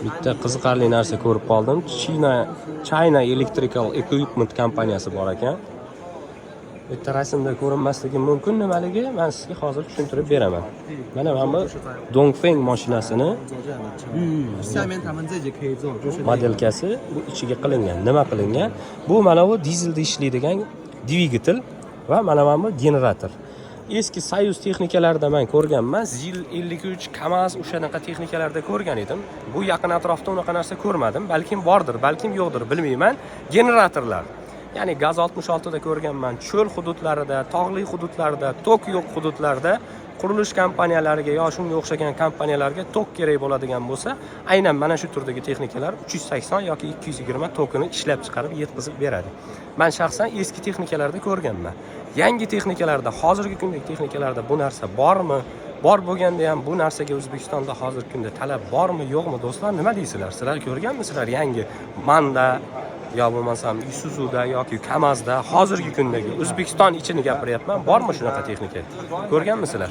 Bitta qiziqarli narsa ko'rib qoldim. China Electrical Equipment kompaniyasi bor ekan. Bitta rasmda ko'rinmasligi mumkin nimaligi, men sizga hozir tushuntirib beraman. Mana bu Dongfeng mashinasini modelkasi bu ichiga qilingan. Nima qilingan? Bu mana bu dizelda ishlaydigan dvigatel va mana bu generator. Eski Soyuz texnikalarida men ko'rganman. ZIL 53, KAMAZ o'shanaqa texnikalarda ko'rgan edim. Bu yaqin atrofda unaqa narsa ko'rmadim. Balkim bordir, balkim yo'qdir, bilmayman. Generatorlar. Ya'ni gaz 66 da ko'rganman. Cho'l hududlarida, tog'li hududlarda, tok yo'q hududlarda qurilish kompaniyalariga yo shunga o'xshagan kompaniyalarga tok kerak bo'ladigan bo'lsa, aynan mana shu turdagi texnikalar 380 yoki 220 tokini ishlab chiqarib yetkazib beradi. Men shaxsan eski texnikalarda ko'rganman. Yangi texnikalarda, hozirgi kundagi texnikalarda bu narsa bormi? Bor bo'lganda ham bu narsaga O'zbekistonda hozirgi kunda talab bormi, yo'qmi do'stlar? Nima deysizlar? Sizlar ko'rganmisizlar yangi Manda yo bo'lmasam Isuzuda yoki KAMAZda hozirgi kundagi O'zbekiston ichini gapiryapman. Bormi shunaqa texnika? Ko'rganmisizlar?